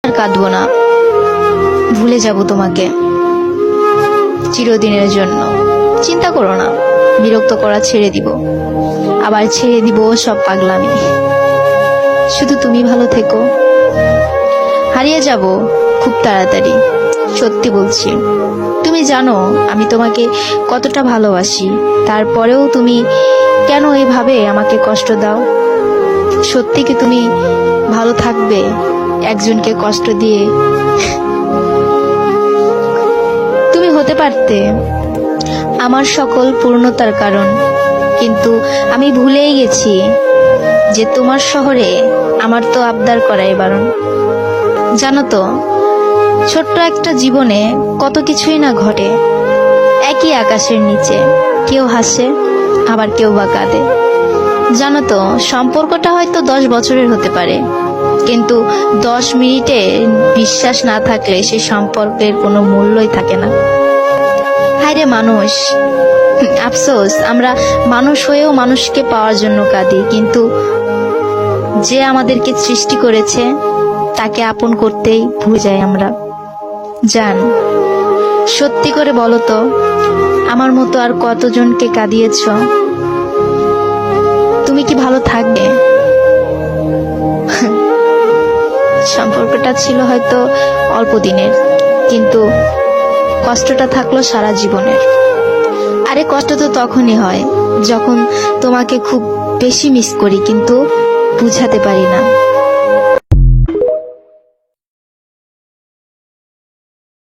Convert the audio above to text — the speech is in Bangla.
আর কাঁদবো না, ভুলে যাব তোমাকে চিরদিনের জন্য। চিন্তা করো না, বিরক্ত করা ছেড়ে দিব, আবার ছেড়ে দিব সব পাগলামি। শুধু তুমি ভালো থেকো। হারিয়ে যাব খুব তাড়াতাড়ি, সত্যি বলছি। তুমি জানো আমি তোমাকে কতটা ভালোবাসি, তারপরেও তুমি কেন এইভাবে আমাকে কষ্ট দাও? সত্যি কি তুমি ভালো থাকবে একজনকে কষ্ট দিয়ে? তুমি হতে পারতে আমার সকল পূর্ণতার কারণ, কিন্তু আমি ভুলেই গেছি যে তোমার শহরে আমার তো আবদার করাই বারণ। জানো তো, ছোট্ট একটা জীবনে কত কিছুই না ঘটে। একই আকাশের নিচে কেউ হাসে, আবার কেউ বা কাঁদে। জানো তো, সম্পর্কটা হয়তো 10 বছরের হতে পারে, কিন্তু 10 মিনিটে বিশ্বাস না থাকলে সে সম্পর্কের কোনো মূল্যই থাকে না। হায়রে মানুষ, আফসোস আমরা মানুষ হয়েও মানুষকে পাওয়ার জন্য কাঁদি, কিন্তু যে আমাদেরকে সৃষ্টি করেছে তাকে আপন করতেই ভুলে যাই আমরা। জান, সত্যি করে বলো তো, আমার মতো আর কতজনকে কাঁদিয়েছ? তুমি কি ভালো থাকবে? সম্পর্কটা ছিল হয়তো অল্প দিনের, কিন্তু কষ্টটা থাকলো সারা জীবনের। আরে কষ্ট তো তখনই হয় যখন তোমাকে খুব বেশি মিস করি, কিন্তু বুঝাতে পারি না।